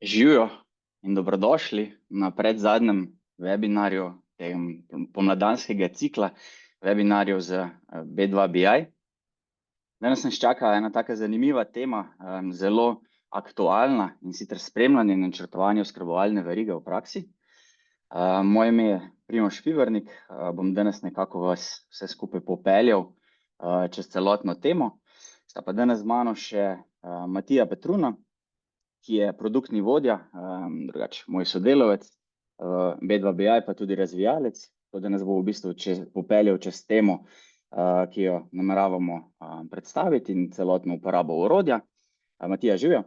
Živijo in dobrodošli na predzadnjem webinarju pomladanskega cikla webinarjev z B2BI. Danes nas čaka ena taka zanimiva tema, zelo aktualna, in sicer spremljanje in načrtovanje oskrbovalne verige v praksi. Moje ime je Primož Pibernik, bom danes nekako vas vse skupaj popeljal čez celotno temo. Sta pa danes z mano še Matija Petruna, ki je produktni vodja, drugače moj sodelavec, B2BI pa tudi razvijalec, tako da nas bo v bistvu popeljal čez temo, ki jo nameravamo predstaviti in celotno uporabo orodja. Matija, živijo?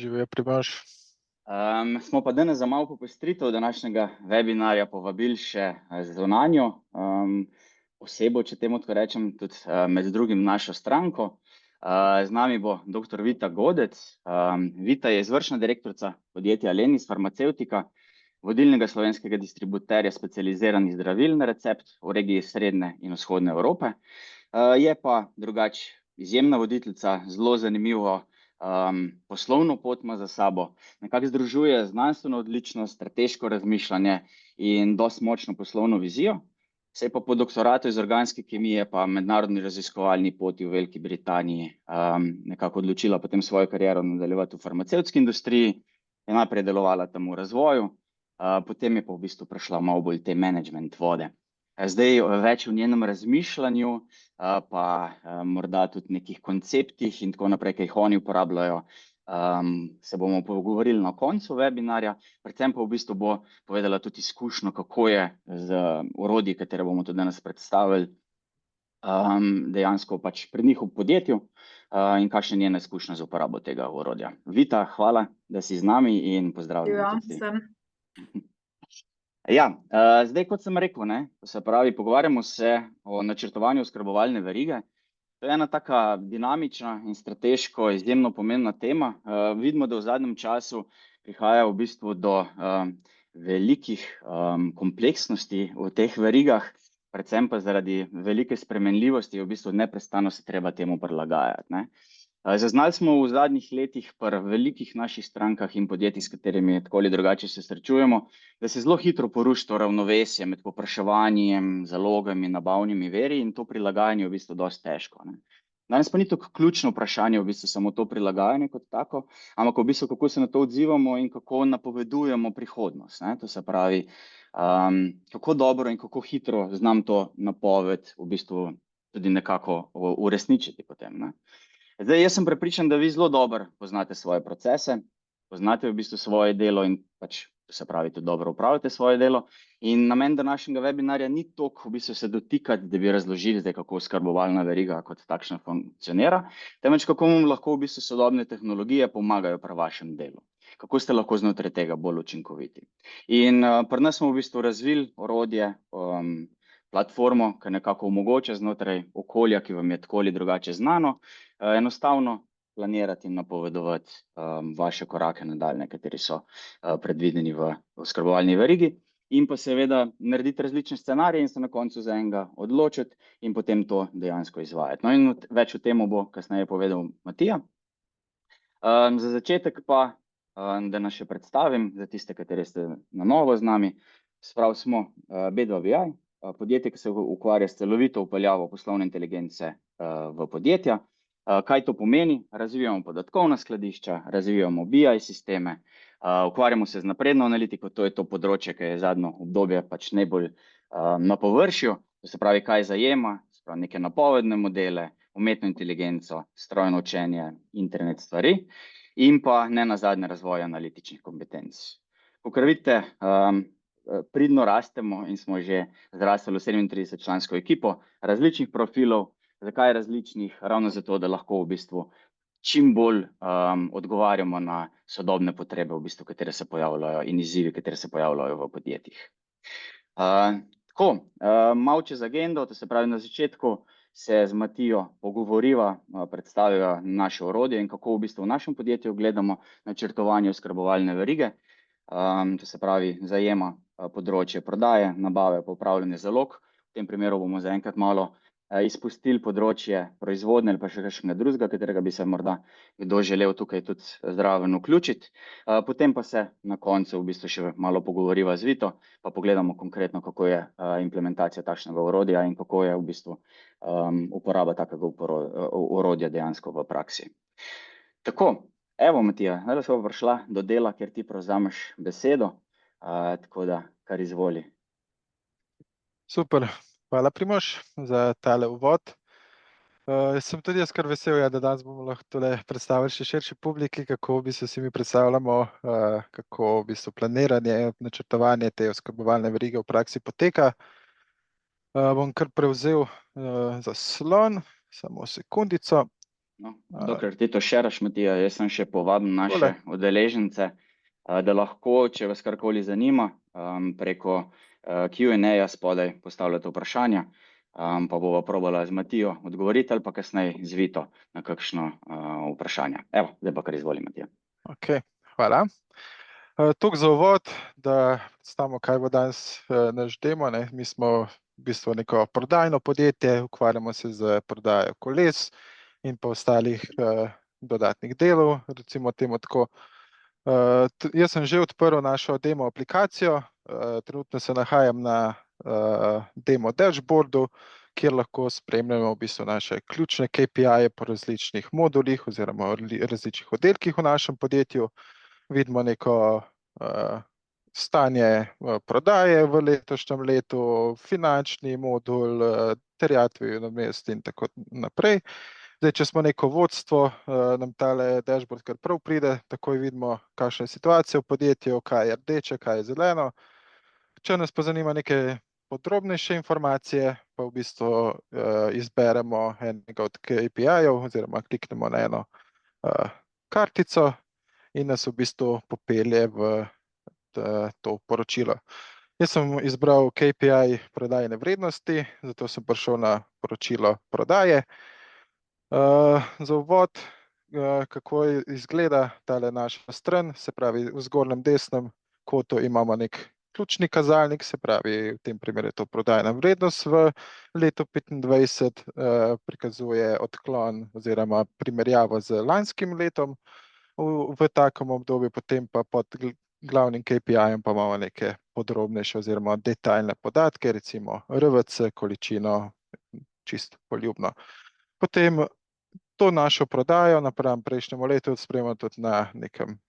Živijo, Primož. Smo pa danes za malo popestritev današnjega webinarja povabili še zunanjo osebo, če temu tako rečem, tudi med drugim našo stranko. Z nami bo dr. Vita Godec. Vita je izvršna direktorica podjetja Lenis Farmacevtika, vodilnega slovenskega distributerja specializiranih zdravil na recept v regiji Srednje in Vzhodne Evrope. Je pa drugače izjemna voditeljica, zelo zanimivo poslovno pot ima za sabo. Nekako združuje znanstveno odličnost, strateško razmišljanje in dosti močno poslovno vizijo. Se je pa po doktoratu iz organske kemije pa mednarodni raziskovalni poti v Veliki Britaniji nekako odločila potem svojo kariero nadaljevati v farmacevtski industriji, je najprej delovala tam v razvoju, potem je pa v bistvu prišla malo bolj te management vode. Zdaj več v njenem razmišljanju, pa morda tudi nekih konceptih in tako naprej, ki jih oni uporabljajo, se bomo pogovorili na koncu webinarja, predvsem pa v bistvu bo povedala tudi izkušnjo, kako je z orodji, katere bomo tudi danes predstavili, dejansko pač pri njih v podjetju in kakšne njene izkušnje z uporabo tega orodja. Vita, hvala, da si z nami in pozdravljeni. Ja, zdaj kot sem rekel, se pravi, pogovarjamo se o načrtovanju oskrbovalne verige. To je ena taka dinamična in strateško izjemno pomembna tema. Vidimo, da v zadnjem času prihaja v bistvu do velikih kompleksnosti v teh verigah, predvsem pa zaradi velike spremenljivosti, v bistvu neprestano se treba temu prilagajati. Zaznali smo v zadnjih letih pri velikih naših strankah in podjetjih, s katerimi tako ali drugače se srečujemo, da se zelo hitro poruši to ravnovesje med povpraševanjem, zalogami, nabavnimi viri in to prilagajanje je v bistvu dosti težko. Danes pa ni tako ključno vprašanje v bistvu samo to prilagajanje kot tako, ampak v bistvu kako se na to odzivamo in kako napovedujemo prihodnost. To se pravi, kako dobro in kako hitro znam to napoved v bistvu tudi nekako uresničiti potem. Zdaj, jaz sem prepričan, da vi zelo dobro poznate svoje procese, poznate v bistvu svoje delo in pač, se pravi, tudi dobro upravljate svoje delo. In namen današnjega webinarja ni toliko v bistvu se dotikati, da bi razložili zdaj, kako oskrbovalna veriga kot takšna funkcionira, temveč kako vam lahko v bistvu sodobne tehnologije pomagajo pri vašem delu. Kako ste lahko znotraj tega bolj učinkoviti. In pri nas smo v bistvu razvili orodje, platformo, ki nekako omogoča znotraj okolja, ki vam je tako ali drugače znano, enostavno planirati in napovedovati vaše korake nadaljnje, kateri so predvideni v oskrbovalni verigi, in pa seveda narediti različne scenarije in se na koncu za enega odločiti in potem to dejansko izvajati. No, in več o tem bo kasneje povedal Matija. Za začetek pa, da nas še predstavim, za tiste, kateri ste na novo z nami, sprav smo B2BI, podjetje, ki se ukvarja s celovito vpeljavo poslovne inteligence v podjetja. Kaj to pomeni? Razvijamo podatkovna skladišča, razvijamo BI sisteme, ukvarjamo se z napredno analitiko, to je to področje, ki je zadnjo obdobje pač najbolj na površju, to se pravi, kaj zajema, se pravi neke napovedne modele, umetno inteligenco, strojno učenje, internet stvari in pa ne nazadnje razvoj analitičnih kompetenc. Kakor vidite, pridno rastemo in smo že zrastli v 37-člansko ekipo različnih profilov. Zakaj različnih? Ravno zato, da lahko v bistvu čim bolj odgovarjamo na sodobne potrebe, v bistvu, katere se pojavljajo in izzivi, katere se pojavljajo v podjetjih. Tako, malo čez agendo, to se pravi, na začetku se z Matijo pogovoriva, predstaviva naše orodje in kako v bistvu v našem podjetju gledamo načrtovanje oskrbovalne verige. To se pravi, zajema področje prodaje, nabave, upravljanje zalog. V tem primeru bomo zaenkrat malo izpustili področje proizvodnje ali pa še kakšnega drugega, katerega bi se morda kdo želel tukaj tudi zraven vključiti. Potem pa se na koncu v bistvu še malo pogovoriva z Vito, pa pogledamo konkretno, kako je implementacija takšnega orodja in kako je v bistvu uporaba takega orodja dejansko v praksi. Tako, evo Matija, zdaj smo prišla do dela, kjer ti prevzameš besedo, tako da kar izvoli. Super, hvala Primož za tale uvod. Sem tudi jaz kar vesel, da danes bomo lahko tole predstavili še širši publiki, kako v bistvu si mi predstavljamo, kako v bistvu planiranje, načrtovanje te oskrbovalne verige v praksi poteka. Bom kar prevzel zaslon, samo sekundico. No, dokler ti to šeraš, Matija, jaz sem še povabil naše udeležence, da lahko, če vas karkoli zanima, preko Q&A-ja spodaj postavljate vprašanja, pa bova probala z Matijo odgovoriti ali pa kasneje z Vito na kakšno vprašanje. Evo, zdaj pa kar izvoli, Matija. Ok, hvala. Toliko za uvod, da predstavimo, kaj bo danes naš demo. Mi smo v bistvu neko prodajno podjetje, ukvarjamo se z prodajo koles in pa ostalih dodatnih delov, recimo temu tako. Jaz sem že odprl našo demo aplikacijo, trenutno se nahajam na demo dashboardu, kjer lahko spremljamo v bistvu naše ključne KPI-je po različnih modulih oziroma različnih oddelkih v našem podjetju. Vidimo neko stanje prodaje v letošnjem letu, finančni modul, terjatve nadomestil in tako naprej. Zdaj, če smo neko vodstvo, nam tale dashboard kar prav pride, takoj vidimo, kakšna je situacija v podjetju, kaj je rdeče, kaj je zeleno. Če nas pa zanima neke podrobnejše informacije, pa v bistvu izberemo enega od KPI-jev oziroma kliknemo na eno kartico in nas v bistvu popelje v to poročilo. Jaz sem izbral KPI prodajne vrednosti, zato sem prišel na poročilo prodaje. Za uvod, kako izgleda tale naša stran, se pravi v zgornjem desnem kotu imamo nek ključni kazalnik, se pravi v tem primeru je to prodajna vrednost v letu 2025, prikazuje odklon oziroma primerjavo z lanskim letom v takem obdobju, potem pa pod glavnim KPI-jem pa imamo neke podrobnejše oziroma detaljne podatke, recimo RVC, količino, čisto poljubno. Potem to našo prodajo napram prejšnjemu letu spremljamo tudi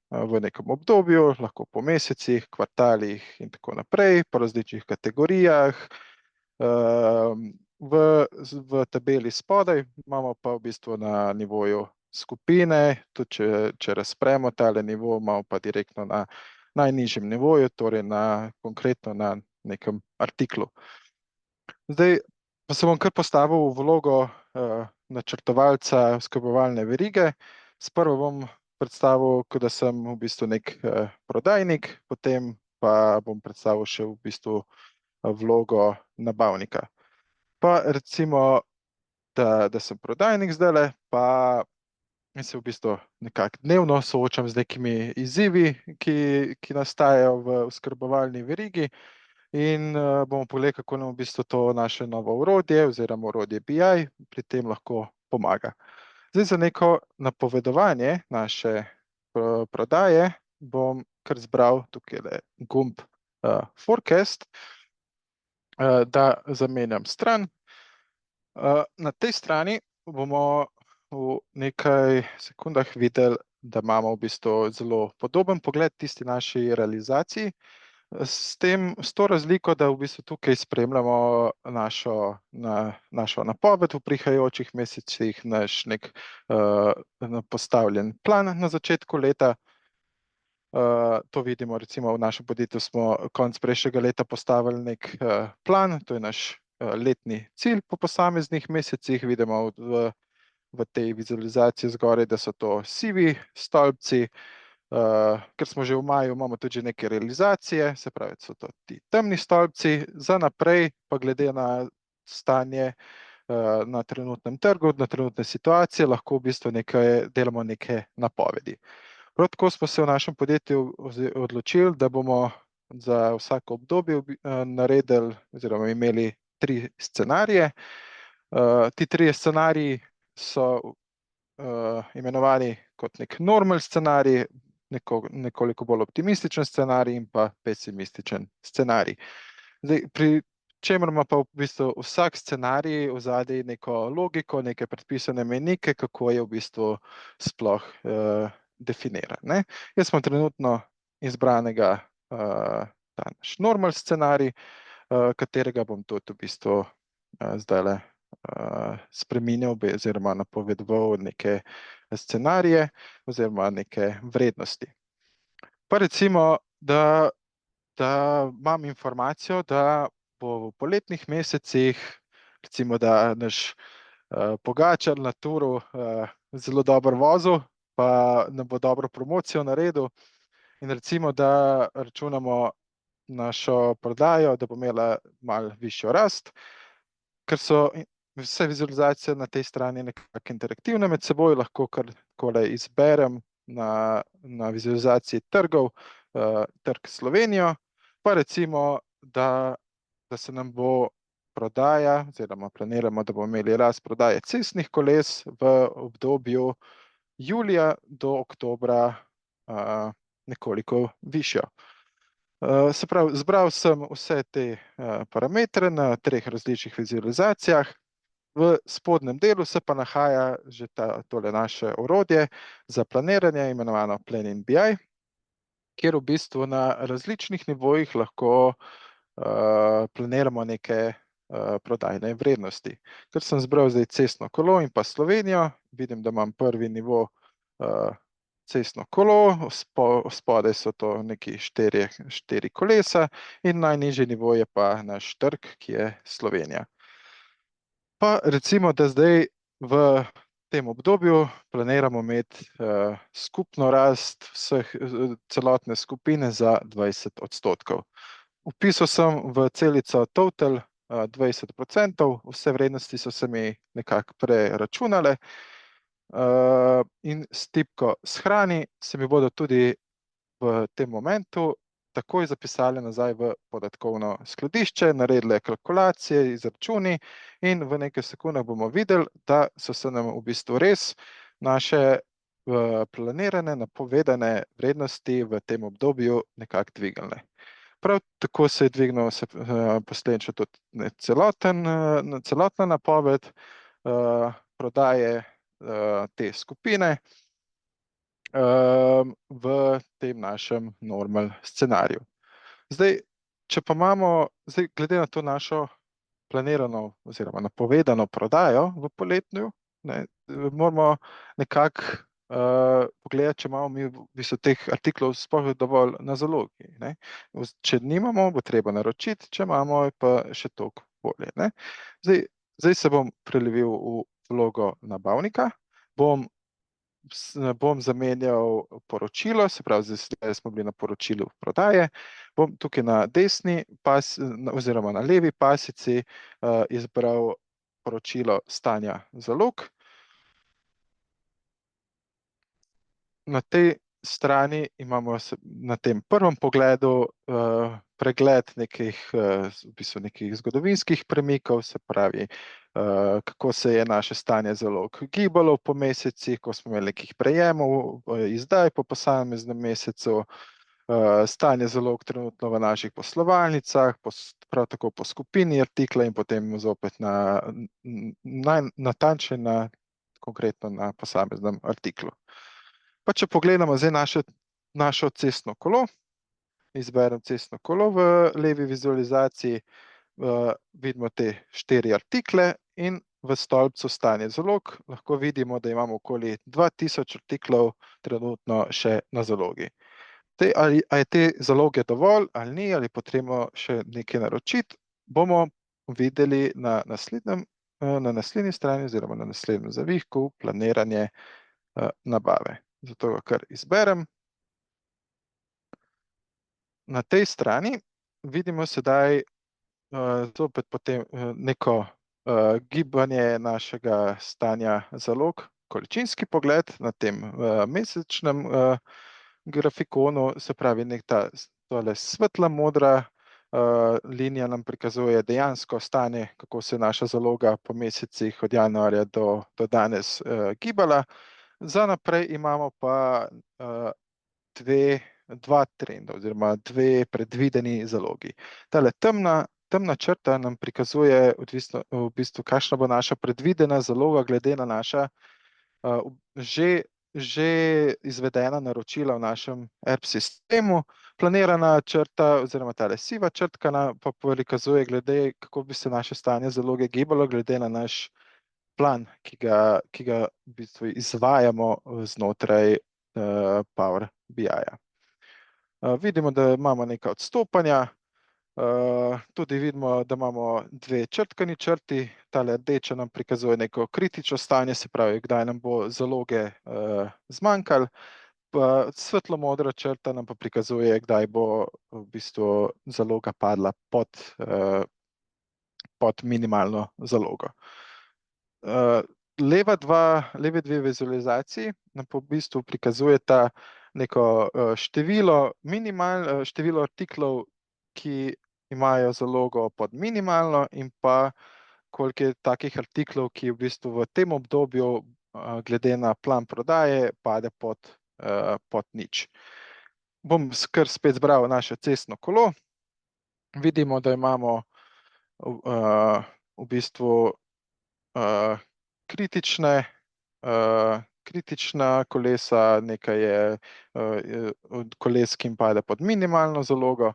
v nekem obdobju, lahko po mesecih, kvartalih in tako naprej, po različnih kategorijah. V tabeli spodaj imamo pa v bistvu na nivoju skupine, tudi če razpremo tale nivo, imamo pa direktno na najnižjem nivoju, torej konkretno na nekem artiklu. Zdaj pa se bom kar postavil v vlogo načrtovalca oskrbovalne verige. Sprva bom predstavil, da sem v bistvu nek prodajnik, potem pa bom predstavil še v bistvu vlogo nabavnika. Pa recimo, da sem prodajnik zdajle, pa se v bistvu nekako dnevno soočam z nekimi izzivi, ki nastajajo v oskrbovalni verigi. In bomo pogledali, kako nam v bistvu to naše novo orodje oziroma orodje BI pri tem lahko pomaga. Zdaj za neko napovedovanje naše prodaje bom kar zbral tukaj gumb Forecast, da zamenjam stran. Na tej strani bomo v nekaj sekundah videli, da imamo v bistvu zelo podoben pogled tisti naši realizaciji. S to razliko, da v bistvu tukaj spremljamo našo napoved v prihajajočih mesecih, naš nek postavljen plan na začetku leta. To vidimo recimo v našem podjetju smo konec prejšnjega leta postavili nek plan, to je naš letni cilj po posameznih mesecih. Vidimo v tej vizualizaciji zgoraj, da so to sivi stolpci. Ker smo že v maju, imamo tudi že neke realizacije, se pravi, so to ti temni stolpci. Za naprej pa glede na stanje na trenutnem trgu, na trenutne situacije, lahko v bistvu delamo neke napovedi. Prav tako smo se v našem podjetju odločili, da bomo za vsako obdobje naredili oziroma imeli 3 scenarije. Ti trije scenariji so imenovani kot nek normal scenarij, nekoliko bolj optimističen scenarij in pa pesimističen scenarij. Zdaj, pri čemer ima pa v bistvu vsak scenarij ozadaj neko logiko, neke predpisane mejnike, kako je v bistvu sploh definiran, ne. Jaz imam trenutno izbranega ta naš normal scenarij, katerega bom tudi v bistvu zdajle spreminjal oziroma napovedoval neke scenarije oziroma neke vrednosti. Pa recimo, da imam informacijo, da bo v poletnih mesecih, recimo, da naš Pogačar na Touru zelo dobro vozil, pa nam bo dobro promocijo naredil in recimo, da računamo našo prodajo, da bo imela malo višjo rast, ker so vse vizualizacije na tej strani nekako interaktivne med seboj, lahko kar takole izberem na vizualizaciji trgov, trg Slovenijo, pa recimo, da se nam bo prodaja oziroma planiramo, da bomo imeli rast prodaje cestnih koles v obdobju julija do oktobra nekoliko višjo. Se pravi, zbral sem vse te parametre na 3 različnih vizualizacijah. V spodnjem delu se pa nahaja že tole naše orodje za planiranje, imenovano Planning BI, kjer v bistvu na različnih nivojih lahko planiramo neke prodajne vrednosti. Ker sem zbral zdaj cestno kolo in pa Slovenijo, vidim, da imam prvi nivo cestno kolo, spodaj so to neki 4 kolesa in najnižji nivo je pa naš trg, ki je Slovenija. Pa recimo, da zdaj v tem obdobju planiramo imeti skupno rast celotne skupine za 20%. Vpisal sem v celico total 20%, vse vrednosti so se mi nekako preračunale in s tipko shrani se mi bodo tudi v tem momentu takoj zapisali nazaj v podatkovno skladišče, naredile kalkulacije, izračuni in v nekaj sekundah bomo videli, da so se nam v bistvu res naše planirane, napovedane vrednosti v tem obdobju nekako dvignile. Prav tako se je dvignil posledično tudi celotna napoved prodaje te skupine v tem našem normal scenariju. Zdaj, če pa imamo, glede na to našo planirano oziroma napovedano prodajo v poletju, moramo nekako pogledati, če imamo mi v bistvu teh artiklov sploh dovolj na zalogi, ne. Če nimamo, bo treba naročiti, če imamo, je pa še toliko bolje, ne. Zdaj se bom prelevil v vlogo nabavnika, bom zamenjal poročilo, se pravi, zdaj smo bili na poročilu prodaje, bom tukaj na desni oziroma na levi pasici izbral poročilo stanja zalog. Na tej strani imamo na tem prvem pogledu pregled nekih zgodovinskih premikov, se pravi, kako se je naše stanje zalog gibalo po mesecih, ko smo imeli nekih prejemov, izdaj po posameznem mesecu, stanje zalog trenutno v naših poslovalnicah, prav tako po skupini artikla in potem zopet natančne konkretno na posameznem artiklu. Pa če pogledamo zdaj našo cestno kolo, izberem cestno kolo v levi vizualizaciji, vidimo te 4 artikle in v stolpcu stanje zalog lahko vidimo, da imamo okoli 2000 artiklov trenutno še na zalogi. Ali je te zaloge dovolj ali ni, ali potrebno še nekaj naročiti, bomo videli na naslednji strani oziroma na naslednjem zavihku planiranje nabave. Zato ga kar izberem. Na tej strani vidimo sedaj zopet potem neko gibanje našega stanja zalog, količinski pogled na tem mesečnem grafikonu, se pravi tole svetla modra linija nam prikazuje dejansko stanje, kako se je naša zaloga po mesecih od januarja do danes gibala. Za naprej imamo pa dva trenda oziroma dve predvideni zalogi. Tale temna črta nam prikazuje v bistvu, kakšna bo naša predvidena zaloga glede na naša že izvedena naročila v našem ERP sistemu. Planirana črta oziroma tale siva črtka nam pa prikazuje glede, kako bi se naše stanje zaloge gibalo glede na naš plan, ki ga v bistvu izvajamo znotraj Power BI-ja. Vidimo, da imamo neka odstopanja, tudi vidimo, da imamo dve črtkani črti, tale rdeča nam prikazuje neko kritično stanje, se pravi, kdaj nam bo zaloge zmanjkalo, pa svetlo modra črta nam pa prikazuje, kdaj bo v bistvu zaloga padla pod minimalno zalogo. Levi dve vizualizaciji nam pa v bistvu prikazujeta neko število artiklov, ki imajo zalogo pod minimalno in pa koliko je takih artiklov, ki v bistvu v tem obdobju glede na plan prodaje pade pod nič. Bom kar spet zbral naše cestno kolo. Vidimo, da imamo v bistvu kritična kolesa, nekaj je od koles, ki jim pade pod minimalno zalogo,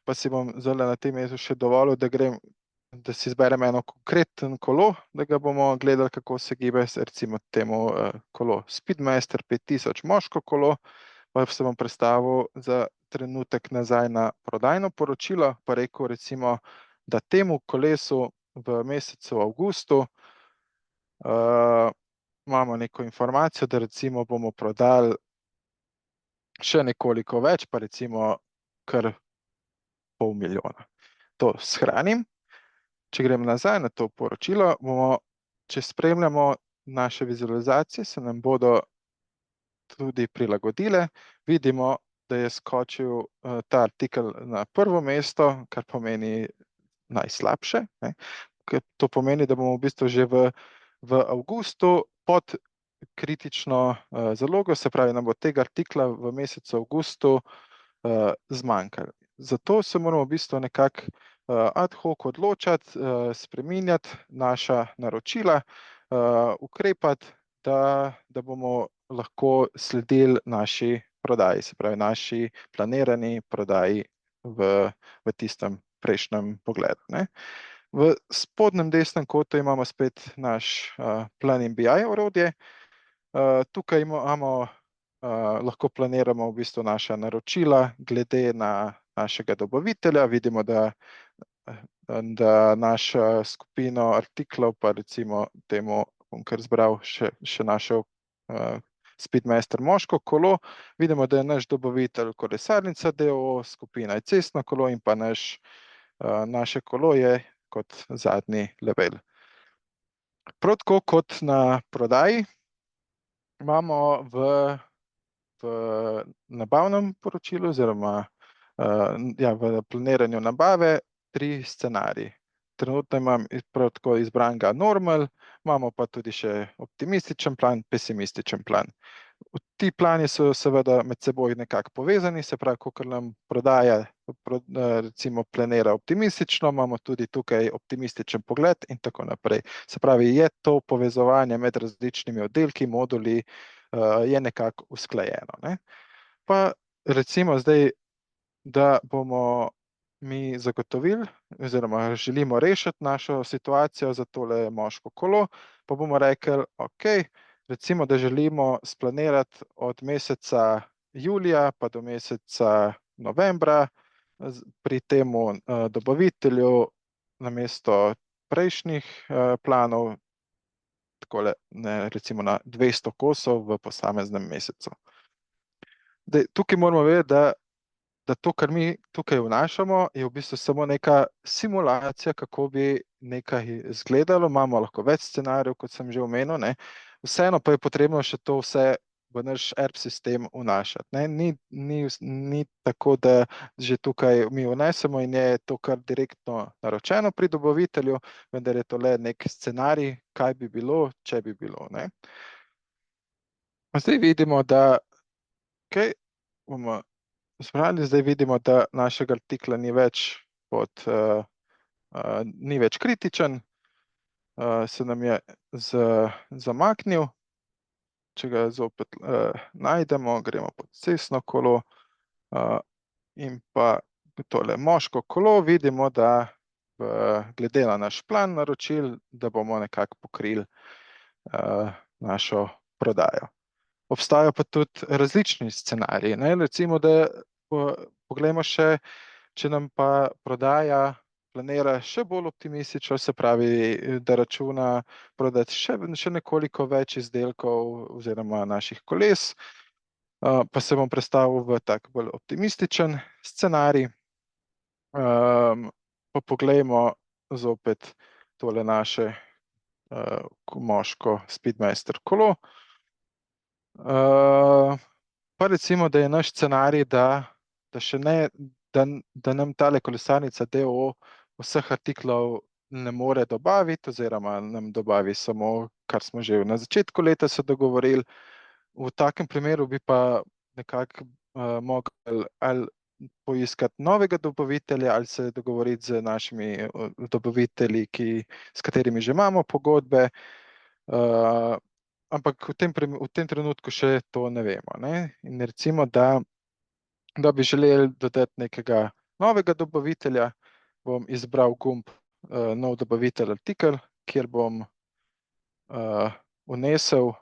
pa si bom zdaj na tem mestu še dovolil, da si izberem eno konkreten kolo, da ga bomo gledali, kako se gibe, recimo temu kolo Speedmaster 5000 moško kolo, pa se bom predstavil za trenutek nazaj na prodajno poročilo, pa rekel recimo, da temu kolesu v mesecu avgustu imamo neko informacijo, da recimo bomo prodali še nekoliko več, pa recimo kar 500 000. To shranim. Če grem nazaj na to poročilo, če spremljamo naše vizualizacije, se nam bodo tudi prilagodile. Vidimo, da je skočil ta artikel na prvo mesto, kar pomeni najslabše. To pomeni, da bomo v bistvu že v avgustu pod kritično zalogo, se pravi, nam bo tega artikla v mesecu avgustu zmanjkalo. Zato se moramo v bistvu nekako ad hoc odločati, spreminjati naša naročila, ukrepati, da bomo lahko sledili naši prodaji, se pravi naši planirani prodaji v tistem prejšnjem pogledu. V spodnjem desnem kotu imamo spet naš Planning BI orodje. Tukaj lahko planiramo v bistvu naša naročila glede na našega dobavitelja. Vidimo, da našo skupino artiklov, pa recimo temu bom kar zbral še našo Speedmaster moško kolo. Vidimo, da je naš dobavitelj Kolesarnica d.o.o., skupina je cestno kolo in pa naše kolo je kot zadnji level. Prav tako kot na prodaji imamo v nabavnem poročilu oziroma v planiranju nabave 3 scenarije. Trenutno imam prav tako izbranega normal, imamo pa tudi še optimističen plan, pesimističen plan. Ti plani so seveda med seboj nekako povezani, se pravi, kakor nam prodaja recimo planira optimistično, imamo tudi tukaj optimističen pogled in tako naprej. Se pravi, je to povezovanje med različnimi oddelki, moduli, je nekako usklajeno. Pa recimo zdaj, da bomo mi zagotovili oziroma želimo rešiti našo situacijo za tole moško kolo, pa bomo rekli, ok, recimo, da želimo splanirati od meseca julija pa do meseca novembra pri temu dobavitelju namesto prejšnjih planov, takole, recimo na 200 kosov v posameznem mesecu. Tukaj moramo vedeti, da to, kar mi tukaj vnašamo, je v bistvu samo neka simulacija, kako bi nekaj izgledalo. Imamo lahko več scenarijev, kot sem že omenil. Vseeno pa je potrebno še to vse v naš ERP sistem vnašati. Ne? Ni tako, da že tukaj mi vnesemo in je to kar direktno naročeno pri dobavitelju, vendar je to le nek scenarij, kaj bi bilo, če bi bilo. Ne? Zdaj vidimo, da okay, bomo spremljali, zdaj vidimo, da našega artikla ni več ni več kritičen, se nam je zamaknil. Če ga zopet najdemo, gremo pod cestno kolo in pa tole moško kolo, vidimo, da glede na naš plan naročil, da bomo nekako pokrili našo prodajo. Obstajajo pa tudi različni scenariji. Ne? Recimo, da pogledamo še, če nam pa prodaja planira še bolj optimistično, se pravi, da računa prodati še nekoliko več izdelkov oziroma naših koles, pa se bom prestavil v tak bolj optimističen scenarij. Pa poglejmo zopet tole naše moško Speedmaster kolo. Pa recimo, da je naš scenarij, da nam tale kolesarnica DOO vseh artiklov ne more dobaviti oziroma nam dobavi samo, kar smo že na začetku leta se dogovorili. V takem primeru bi pa nekako mogli ali poiskati novega dobavitelja ali se dogovoriti z našimi dobavitelji, s katerimi že imamo pogodbe. Ampak v tem trenutku še to ne vemo. Ne? In recimo, da bi želeli dodati nekega novega dobavitelja, bom izbral gumb nov dobavitelj artikel, kjer bom vnesel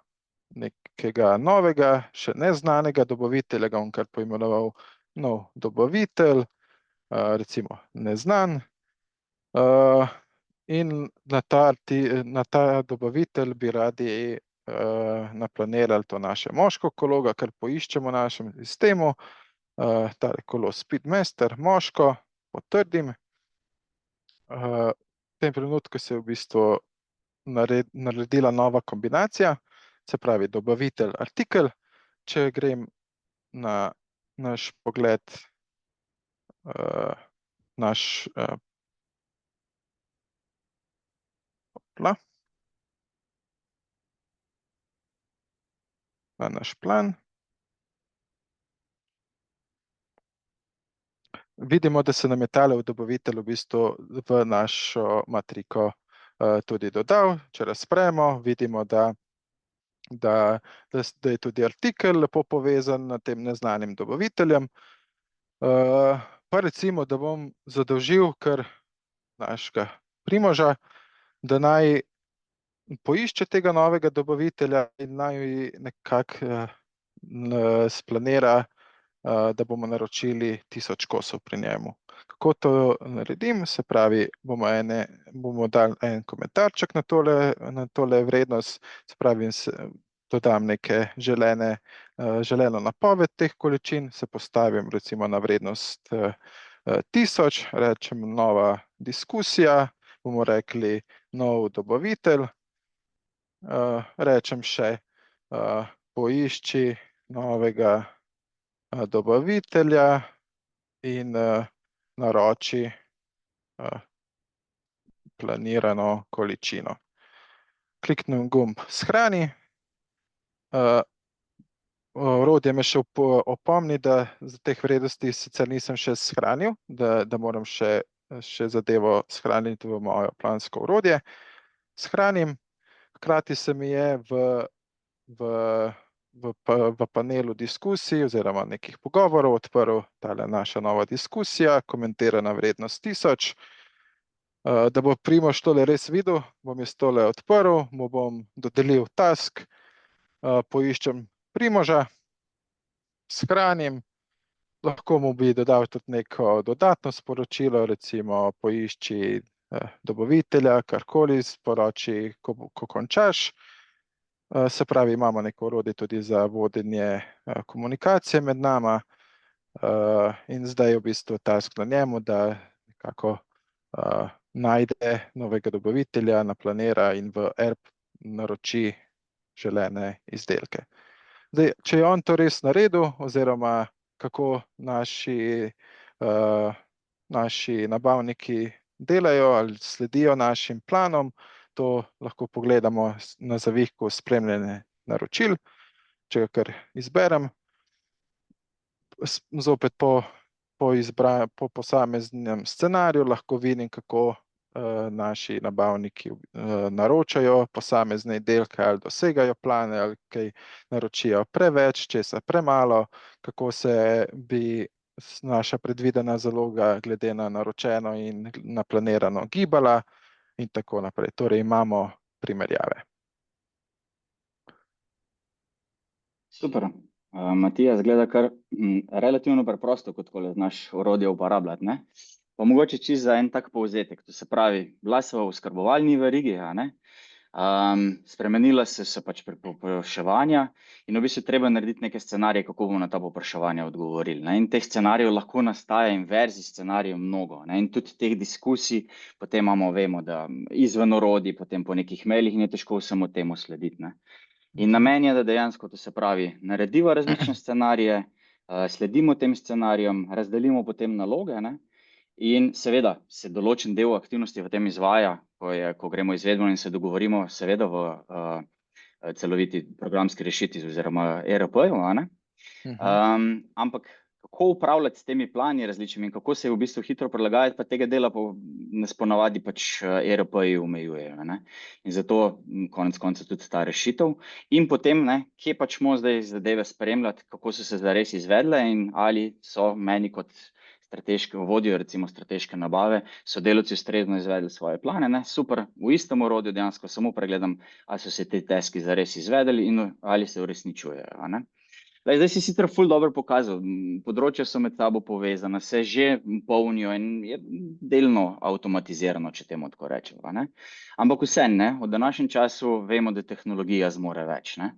nekega novega, še neznanega dobavitelja, ga bom kar poimenoval nov dobavitelj, recimo neznan. In na ta dobavitelj bi radi naplanirali to naše moško kolo, ga kar poiščemo v našem sistemu, tale kolo Speedmaster, moško, potrdim. V tem trenutku se je v bistvu naredila nova kombinacija, se pravi dobavitelj artikel. Če grem na naš pogled, na naš plan. Vidimo, da se nam je tale dobavitelj v bistvu v našo matriko tudi dodal. Če razpremo, vidimo, da je tudi artikel lepo povezan na tem neznanim dobaviteljem. Pa recimo, da bom zadolžil kar našega Primoža, da naj poišče tega novega dobavitelja in naj nekako splanira, da bomo naročili 1000 kosov pri njemu. Kako to naredim? Se pravi, bomo dali en komentarček na tole vrednost, se pravi, dodam neke želeno napoved teh količin, se postavim recimo na vrednost 1000, rečem nova diskusija, bomo rekli nov dobavitelj, rečem še poišči novega dobavitelja in naroči planirano količino. Kliknem gumb shrani. Orodje me še opomni, da za teh vrednosti sicer nisem še shranil, da moram še zadevo shraniti v mojo plansko orodje. Shranim, hkrati se mi je v panelu diskusij oziroma nekih pogovorov odprl tale naša nova diskusija, komentirana vrednost 1000. Da bo Primož tole res videl, bom jaz tole odprl, mu bom dodelil task, poiščem Primoža, shranim, lahko mu bi dodal tudi neko dodatno sporočilo, recimo poišči dobavitelja, karkoli sporoči, ko končaš. Se pravi, imamo neko orodje tudi za vodenje komunikacije med nama in zdaj je v bistvu task na njemu, da nekako najde novega dobavitelja, naplanira in v ERP naroči želene izdelke. Zdaj, če je on to res naredil, oziroma kako naši nabavniki delajo ali sledijo našim planom, to lahko pogledamo na zavihku spremljanje naročil. Če ga kar izberem, zopet po posameznem scenariju lahko vidim, kako naši nabavniki naročajo posamezne izdelke, ali dosegajo plane, ali kaj naročijo preveč, česa premalo, kako se bi naša predvidena zaloga glede na naročeno in na planirano gibala in tako naprej. Torej imamo primerjave. Super. Matija, zgleda kar relativno preprosto, kot tole znaš orodje uporabljati, ne? Pa mogoče čisto za en tak povzetek. To se pravi, bila sva v oskrbovalni verigi, a ne? Spremenila se pač povpraševanja in v bistvu treba narediti neke scenarije, kako bomo na ta povpraševanja odgovorili, ne? In teh scenarijev lahko nastaja inverzij scenarijev mnogo, ne? In tudi teh diskusij potem vemo, da izven orodij, potem po nekih mailih in je težko vsemu temu slediti, ne? In namen je, da dejansko, to se pravi, narediva različne scenarije, sledimo tem scenarijem, razdelimo potem naloge, ne? In seveda se določen del aktivnosti v tem izvaja, ko gremo izvedbo in se dogovorimo seveda v celoviti programski rešitvi oziroma ERP-ju, a ne? Ampak kako upravljati s temi plani različnimi in kako se v bistvu hitro prilagajati, pa tega dela nas ponavadi pač ERP-ji omejujejo, ne? In zato konec koncev tudi ta rešitev. In potem, ne, kje pač moramo zdaj zadeve spremljati, kako so se zares izvedle in ali so meni kot vodijo recimo strateške nabave, sodelavci ustrezno izvedli svoje plane, ne? Super, v istem orodju dejansko samo pregledam, ali so se te taski zares izvedeli in ali se uresničujejo, ne? Zdaj si sicer ful dobro pokazal, področja so med sabo povezana, se že polnijo in je delno avtomatizirano, če temu tako rečemo, ne? Ampak vseeno, ne, v današnjem času vemo, da tehnologija zmore več, ne?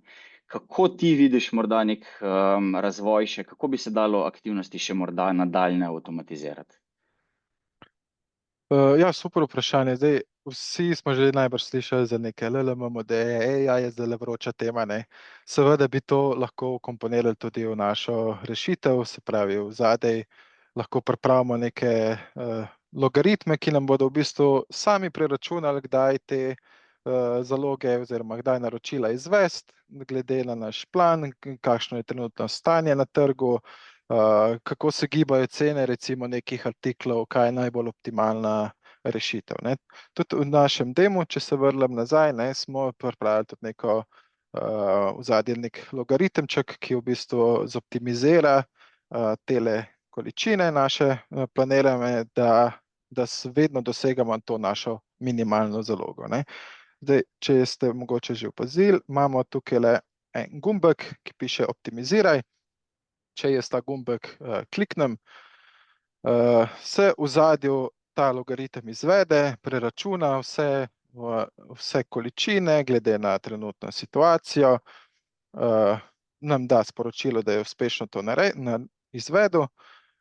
Kako ti vidiš morda nek razvoj še, kako bi se dalo aktivnosti še morda nadaljne avtomatizirati? Ja, super vprašanje. Zdaj, vsi smo že najbrž slišali za neke LLM modele, AI je zdaj vroča tema, ne. Seveda bi to lahko vkomponirali tudi v našo rešitev, se pravi v zadej lahko pripravimo neke logaritme, ki nam bodo v bistvu sami preračunali, kdaj te zaloge oziroma kdaj naročila izvesti, glede na naš plan, kakšno je trenutno stanje na trgu, kako se gibajo cene recimo nekih artiklov, kaj je najbolj optimalna rešitev, ne. Tudi v našem demo, če se vrnem nazaj, ne, smo pripravili tudi neko v zadnji nek logaritemček, ki v bistvu zoptimizira tele količine naše planirane, da vedno dosegamo to našo minimalno zalogo, ne. Zdaj, če ste mogoče že opazili, imamo tukaj en gumbek, ki piše optimiziraj. Če jaz ta gumbek kliknem, se v ozadju ta logaritem izvede, preračuna vse količine glede na trenutno situacijo, nam da sporočilo, da je uspešno to izvedel.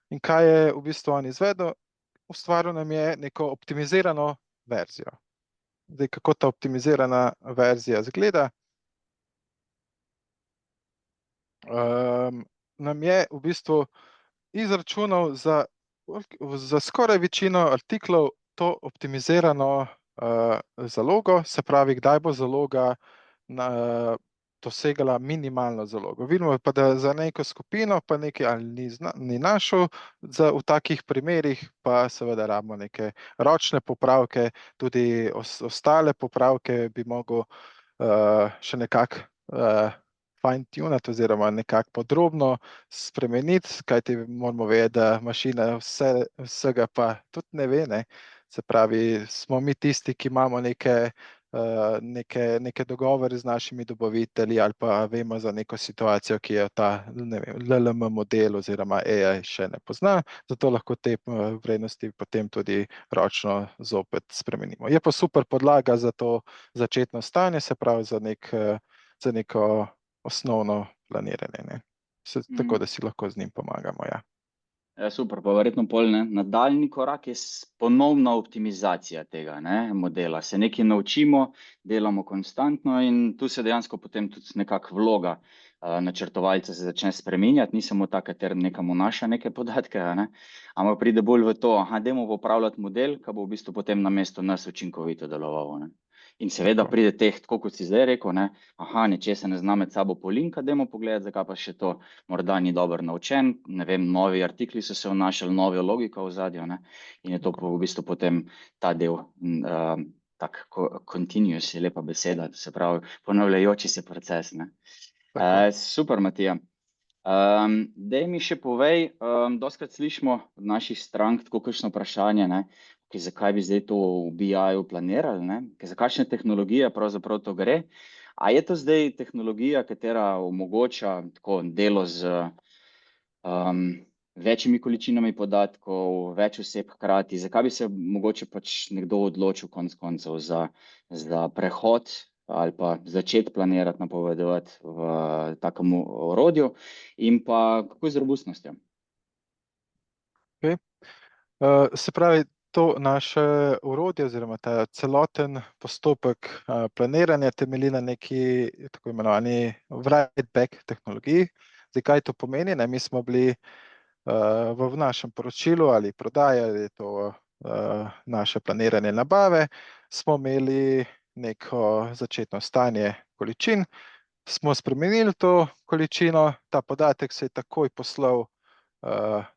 In kaj je v bistvu on izvedel? Ustvaril nam je neko optimizirano verzijo. Zdaj, kako ta optimizirana verzija izgleda? Nam je v bistvu izračunal za skoraj večino artiklov to optimizirano zalogo, se pravi, kdaj bo zaloga dosegala minimalno zalogo. Vidimo pa, da za neko skupino pa nekaj ali ni našel, v takih primerih pa seveda rabimo neke ročne popravke, tudi ostale popravke bi mogel še nekako fine-tunati oziroma nekako podrobno spremeniti, kajti moramo vedeti, da mašina vsega pa tudi ne ve, ne. Se pravi, smo mi tisti, ki imamo neke dogovore z našimi dobavitelji ali pa vemo za neko situacijo, ki jo ta, ne vem, LLM model oziroma AI še ne pozna, zato lahko te vrednosti potem tudi ročno zopet spremenimo. Je pa super podlaga za to začetno stanje, se pravi za neko osnovno planiranje, ne. Tako da si lahko z njim pomagamo, ja. Ja, super, pa verjetno pol, ne, nadaljnji korak je ponovna optimizacija tega, ne, modela. Se nekaj naučimo, delamo konstantno in tu se dejansko potem tudi nekako vloga načrtovalca se začne spreminjati, ni samo ta, kater nekam vnaša neke podatke, a ne, ampak pride bolj v to, dajmo popravljati model, ki bo v bistvu potem namesto nas učinkovito deloval, ne. In seveda Tako. pride teh, tako kot si zdaj rekel, ne, nečesa ne zna med sabo polinka, dajmo pogledati, zakaj pa še to morda ni dobro naučen, ne vem, novi artikli so se vnašali, nove logika v ozadju, ne, in je to v bistvu potem ta del, tak continuous je lepa beseda, to se pravi ponavljajoči se proces, ne. Tako. Super, Matija. Daj mi še povej, dostikrat slišimo od naših strank tako kakšno vprašanje, ne, zakaj bi zdaj to v BI-ju planirali, ne, za kakšne tehnologije pravzaprav to gre. A je to zdaj tehnologija, katera omogoča tako delo z večjimi količinami podatkov, več oseb hkrati, zakaj bi se mogoče pač nekdo odločil konec koncev za prehod ali pa začeti planirati, napovedovati v takem orodju in pa kako je z robustnostjo? Se pravi, to naše orodje oziroma ta celoten postopek planiranja temelji na neki tako imenovani write-back tehnologiji. Zdaj, kaj to pomeni? Mi smo bili v našem poročilu ali prodaji, ali je to naše planiranje nabave, smo imeli neko začetno stanje količin, smo spremenili to količino, ta podatek se je takoj poslal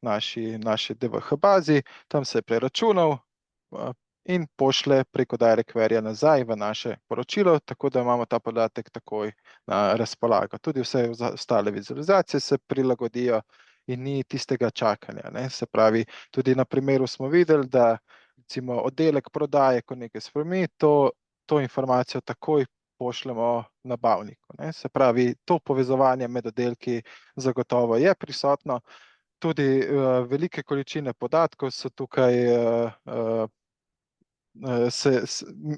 naši DVH bazi, tam se je preračunal in pošle preko direct queryja nazaj v naše poročilo, tako da imamo ta podatek takoj na razpolago. Tudi vse ostale vizualizacije se prilagodijo in ni tistega čakanja, ne. Se pravi, tudi na primeru smo videli, da recimo oddelek prodaje, ko nekaj spremeni, to informacijo takoj pošljemo nabavniku, ne. Se pravi, to povezovanje med oddelki zagotovo je prisotno. Tudi velike količine podatkov so tukaj,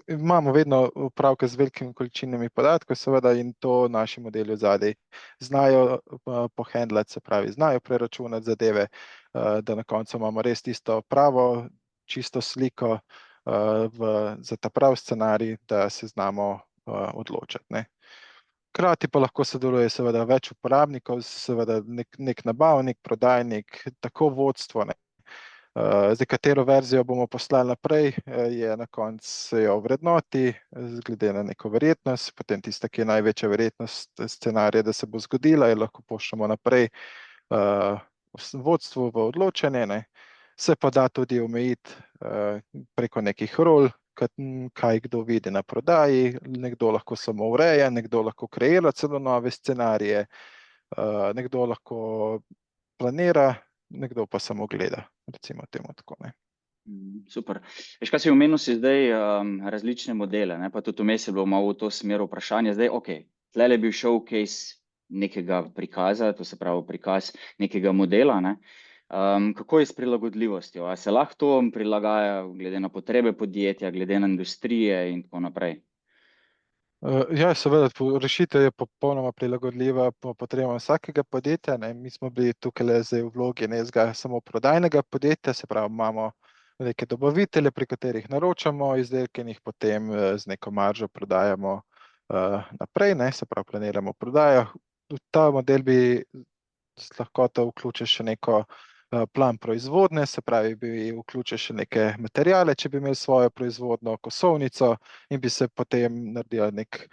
imamo vedno opravka z velikimi količinami podatkov, seveda, in to naši modeli odzadaj znajo pohendlati, se pravi, znajo preračunati zadeve, da na koncu imamo res tisto pravo, čisto sliko za ta prav scenarij, da se znamo odločiti, ne. Hkrati pa lahko sodeluje seveda več uporabnikov, seveda nek nabavnik, prodajnik, tako vodstvo, ne. Zdaj, katero verzijo bomo poslali naprej, je na koncu jo vrednoti, glede na neko verjetnost, potem tista, ki je največja verjetnost scenarija, da se bo zgodila, jo lahko pošljemo naprej vodstvu v odločanje, ne. Se pa da tudi omejiti preko nekih rol, kaj kdo vidi na prodaji, nekdo lahko samo ureja, nekdo lahko kreira celo nove scenarije, nekdo lahko planira, nekdo pa samo gleda, recimo temu tako, ne. Super. Veš, kaj si omenil si zdaj različne modele, ne, pa tudi vmes je bilo malo v to smer vprašanje. Zdaj, tlele je bil showcase nekega prikaza, to se pravi prikaz nekega modela, ne. Kako je s prilagodljivostjo? A se lahko to prilagaja glede na potrebe podjetja, glede na industrije in tako naprej? Ja, seveda, rešitev je popolnoma prilagodljiva potrebam vsakega podjetja, ne. Mi smo bili tukajle zdaj v vlogi nekega samo prodajnega podjetja, se pravi, imamo neke dobavitelje, pri katerih naročamo izdelke in jih potem z neko maržo prodajamo naprej, ne, se pravi, planiramo prodajo. V ta model bi z lahkoto vključil še neko plan proizvodnje, se pravi, bi vključil še neke materiale, če bi imeli svojo proizvodno kosovnico in bi se potem naredil nek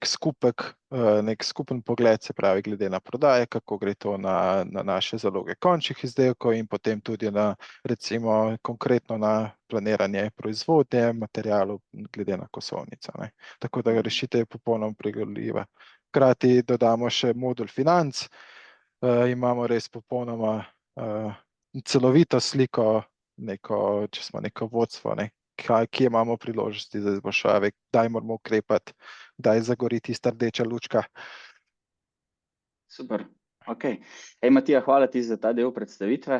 skupek, nek skupen pogled, se pravi, glede na prodaje, kako gre to na naše zaloge končnih izdelkov in potem tudi na, recimo, konkretno na planiranje proizvodnje materialov glede na kosovnico, ne. Tako da rešitev je popolnoma prilagodljiva. Hkrati dodamo še modul financ, imamo res popolnoma celovito sliko, če smo neko vodstvo, ne, kje imamo priložnosti za izboljšave, kdaj moramo ukrepati, kdaj zagori tista rdeča lučka. Super, okej. Matija, hvala ti za ta del predstavitve.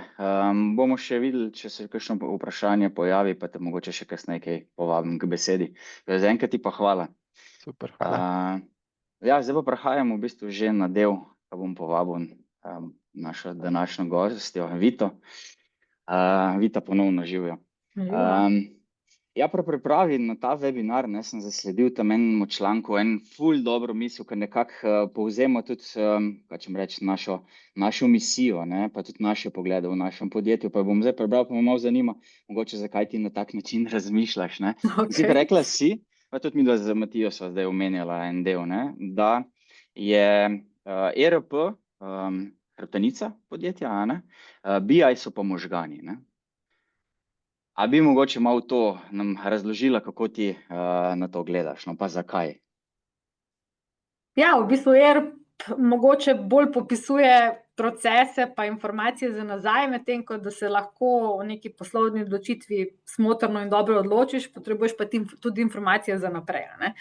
Bomo še videli, če se kakšno vprašanje pojavi, pa te mogoče še kasneje kaj povabim k besedi. Zaenkrat ti pa hvala. Super, hvala. Ja, zdaj pa prehajamo v bistvu že na del, ko bom povabil našo današnjo gostjo, Vito. Vita, ponovno živjo. Ja, pri pripravi na ta webinar sem zasledil tam enemu članku en ful dobro misel, ki nekako povzema tudi, kaj čem reči, našo misijo, ne, pa tudi naše poglede v našem podjetju. Pa bom zdaj prebral, pa me malo zanima, mogoče zakaj ti na tak način razmišljaš, ne. In sicer rekla si, pa tudi midva z Matijo sva zdaj omenjala en del, ne, da je ERP hrbtenica podjetja, a ne, BI so pa možgani, ne. A bi mogoče malo to nam razložila, kako ti na to gledaš, no pa zakaj? Ja, v bistvu ERP mogoče bolj popisuje procese pa informacije za nazaj, medtem ko da se lahko v neki poslovni odločitvi smotrno in dobro odločiš, potrebuješ pa tudi informacije za naprej, ne.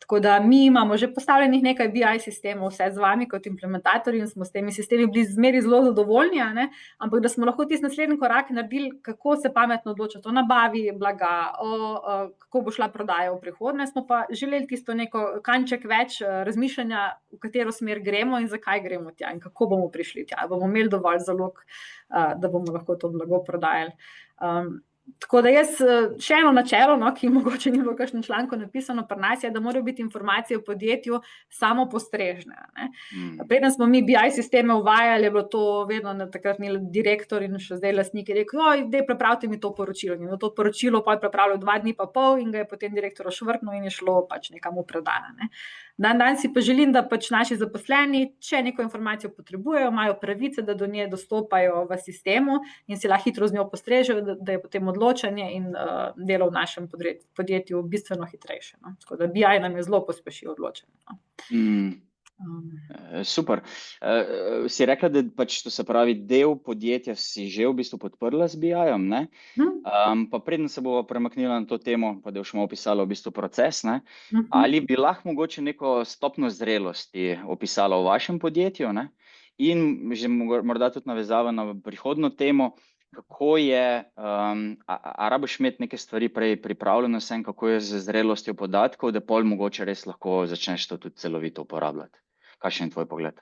Tako da mi imamo že postavljenih nekaj BI sistemov, vse z vami kot implementatorji, in smo s temi sistemi bili zmeri zelo zadovoljni, a ne, ampak da smo lahko tisti naslednji korak naredili, kako se pametno odločati o nabavi blaga, kako bo šla prodaja v prihodnje, smo pa želeli tisto neko kanček več razmišljanja, v katero smer gremo in zakaj gremo tja in kako bomo prišli tja, bomo imeli dovolj zalog, da bomo lahko to blago prodajali. Tako da jaz še eno načelo, no, ki mogoče ni bilo v kakšnem članku napisano pri nas, je, da morajo biti informacije v podjetju samopostrežne, ne. Preden smo mi BI sisteme uvajali, je bilo to vedno takratni direktor in še zdaj lastnik je rekel, daj pripravite mi to poročilo. In to poročilo pa je pripravljal 2 dni pa pol in ga je potem direktor ošvrknil in je šlo pač nekam v prodajo, ne. Dan si pa želim, da pač naši zaposleni, če neko informacijo potrebujejo, imajo pravice, da do nje dostopajo v sistemu in si lahko hitro z njo postrežejo, da je potem odločanje in delo v našem podjetju bistveno hitrejše, no. Tako da BI nam je zelo pospešil odločanje, no. Super. Si rekla, da pač to se pravi, del podjetja si že v bistvu podprla z BI-jem, ne? Pa preden se bova premaknila na to temo, pa da boš malo opisala v bistvu proces, ne? Ali bi lahko mogoče neko stopnjo zrelosti opisala v vašem podjetju, ne? In že morda tudi navezava na prihodnjo temo, kako je, a rabiš imeti neke stvari prej pripravljene vsem, kako je z zrelostjo podatkov, da pol mogoče res lahko začneš to tudi celovito uporabljati. Kakšen je tvoj pogled?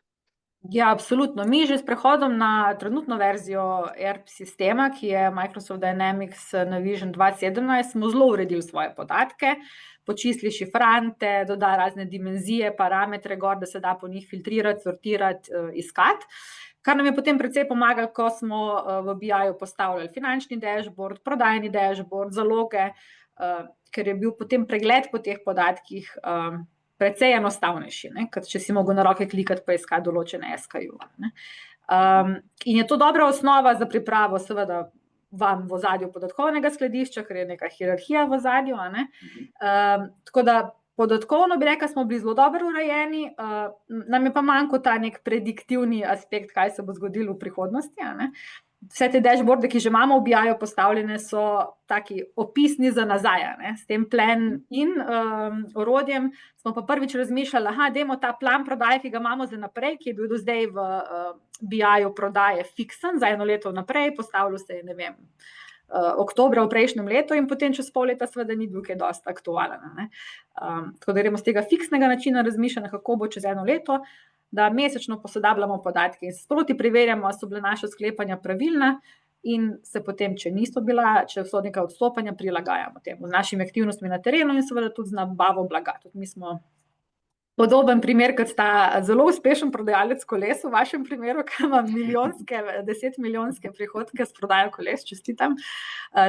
Ja, absolutno. Mi že s prehodom na trenutno verzijo ERP sistema, ki je Microsoft Dynamics Navision 2017, smo zelo uredili svoje podatke, počistili šifrante, dodali razne dimenzije, parametre gor, da se da po njih filtrirati, sortirati, iskati. Kar nam je potem precej pomagalo, ko smo v BI-ju postavljali finančni dashboard, prodajni dashboard, zaloge, ker je bil potem pregled po teh podatkih precej enostavnejši, ne, kot če si mogel na roke klikati pa iskati določene SKU, ne. In je to dobra osnova za pripravo seveda vam v ozadju podatkovnega skladišča, ker je neka hierarhija v ozadju, a ne. Tako da podatkovno bi rekla, smo bili zelo dobro urejeni, nam je pa manjkal ta nek prediktivni aspekt, kaj se bo zgodilo v prihodnosti, a ne. Vse te dashboarde, ki že imamo v BI-ju postavljene, so taki opisni za nazaj, a ne. S tem plan in orodjem smo pa prvič razmišljali, dajmo ta plan prodaje, ki ga imamo za naprej, ki je bil do zdaj v BI-ju prodaje fiksen za 1 leto naprej, postavljal se je, ne vem, oktobra v prejšnjem letu in potem čez pol leta seveda ni bil kaj dosti aktualen, ne. Tako da gremo z tega fiksnega načina razmišljanja, kako bo čez 1 leto, da mesečno posodabljamo podatke in sproti preverjamo, ali so bile naša sklepanja pravilna in se potem, če niso bila, če so neka odstopanja, prilagajamo temu z našimi aktivnostmi na terenu in seveda tudi z nabavo blaga. Tudi mi smo podoben primer, kot sta zelo uspešen prodajalec koles v vašem primeru, ki ima 10-milijonske prihodke s prodajo koles, čestitam,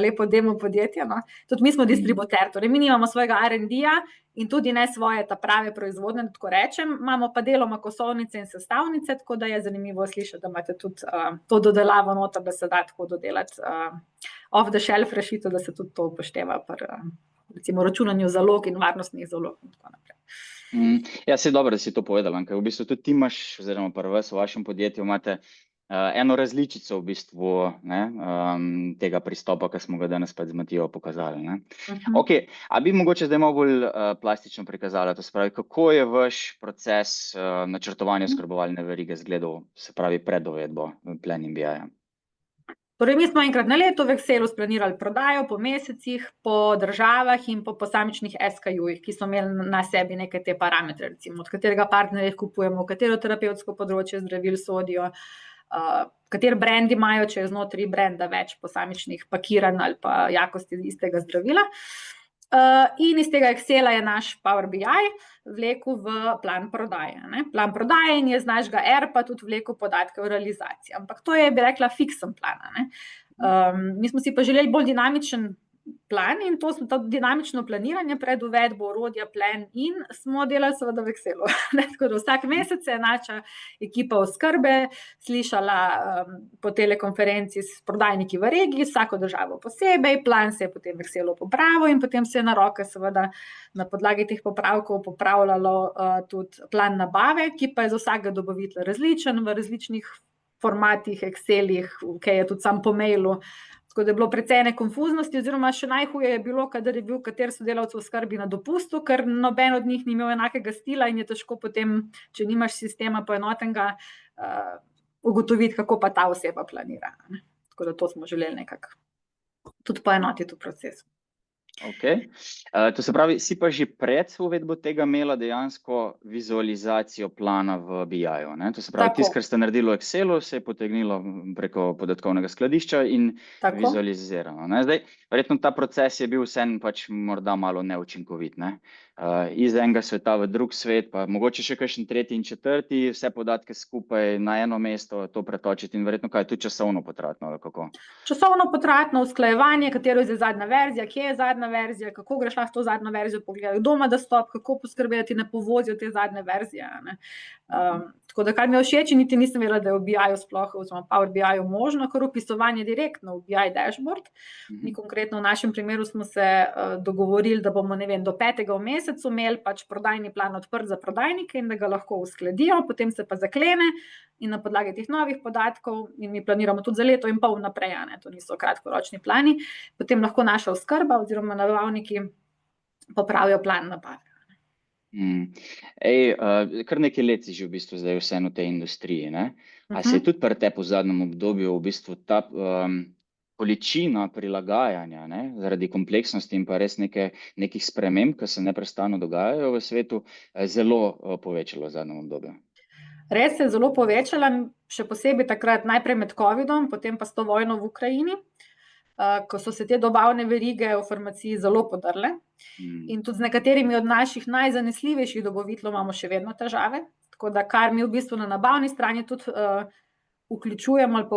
lepo demo podjetje, no. Tudi mi smo distributer, torej mi nimamo svojega R&D-ja in tudi ne svoje ta prave proizvodnje, da tako rečem, imamo pa deloma kosovnice in sestavnice, tako da je zanimivo slišati, da imate tudi to dodelavo noter, da se da tako dodelati off the shelf rešitev, da se tudi to upošteva pri recimo računanju zalog in varnostnih zalog in tako naprej. Ja, saj dobro, da si to povedala, ker v bistvu tudi ti imaš, oziroma pri vas v vašem podjetju imate eno različico v bistvu, ne, tega pristopa, ki smo ga danes pa z Matijo pokazali, ne. Okej, a bi mogoče zdaj malo bolj plastično prikazala, to se pravi, kako je vaš proces načrtovanja oskrbovalne verige izgledal, se pravi pred uvedbo Plan in BI-ja? Torej, mi smo enkrat na leto v Excelu splanirali prodajo po mesecih, po državah in po posamičnih SKU-jih, ki so imeli na sebi neke te parametre, recimo, od katerega partnerja kupujemo, v katero terapevtsko področje zdravil sodijo, kateri brendi imajo, če je znotraj brenda več posamičnih pakiranj ali pa jakosti istega zdravila. In iz tega Excela je naš Power BI vlekel v plan prodaje. Plan prodaje in je z našega ERP-a tudi vlekel podatke o realizaciji. Ampak to je, bi rekla, fiksen plan. Mi smo si pa želeli bolj dinamičen plan in to dinamično planiranje pred uvedbo orodja Plan in smo delali seveda v Excelu. Tako da vsak mesec je naša ekipa oskrbe slišala po telekonferenci s prodajniki v regiji, vsako državo posebej, plan se je potem v Excelu popravil in potem se je na roke seveda na podlagi teh popravkov popravljalo tudi plan nabave, ki pa je za vsakega dobavitelja različen, v različnih formatih, Excelih, ki je tudi sam po mailu. Tako da je bilo precej ene konfuznosti, oziroma še najhuje je bilo, kadar je bil kateri sodelavec v oskrbi na dopustu, ker noben od njih ni imel enakega stila in je težko potem, če nimaš sistema poenotenega, ugotoviti, kako pa ta oseba planira. Tako da to smo želeli nekako tudi poenotiti v procesu. Okay. To se pravi, si pa že pred uvedbo tega imela dejansko vizualizacijo plana v BI-ju. To se pravi, tisto, kar ste naredili v Excelu, se je potegnilo preko podatkovnega skladišča in vizualizirano. Zdaj, verjetno ta proces je bil vseeno pač morda malo neučinkovit. Iz enega sveta v drug svet, pa mogoče še kakšen tretji in četrti, vse podatke skupaj na eno mesto to pretočiti in verjetno kaj tudi časovno potratno, ali kako? Časovno potratno, usklajevanje, katero je zadnja verzija, kje je zadnja verzija, kako greš lahko to zadnjo verzijo pogledati, kdo ima dostop, kako poskrbeti, ne povozijo te zadnje verzije. Tako da, kar mi je všeč, niti nisem vedela, da je v BI-ju sploh, oziroma Power BI-ju možno, kar vpisovanje direktno v BI dashboard. Mi konkretno v našem primeru smo se dogovorili, da bomo, ne vem, do 5. v mesecu imeli pač prodajni plan odprt za prodajnike in da ga lahko uskladijo, potem se pa zaklene in na podlagi teh novih podatkov, in mi planiramo tudi za leto in pol naprej, to niso kratkoročni plani, potem lahko naša oskrba oziroma nabavniki popravijo plan nabave. Kar nekaj let si že v bistvu zdaj vseeno v tej industriji, a se je tudi pri tebi v zadnjem obdobju v bistvu ta količina prilagajanja, zaradi kompleksnosti in pa res nekih sprememb, ki se neprestano dogajajo v svetu, zelo povečalo v zadnjem obdobju? Res se je zelo povečala, še posebej takrat najprej med covidom, potem pa s to vojno v Ukrajini, ko so se te dobavne verige v farmaciji zelo podrle in tudi z nekaterimi od naših najzanesljivejših dobaviteljev imamo še vedno težave, tako da kar mi v bistvu na nabavni strani tudi vključujemo ali pa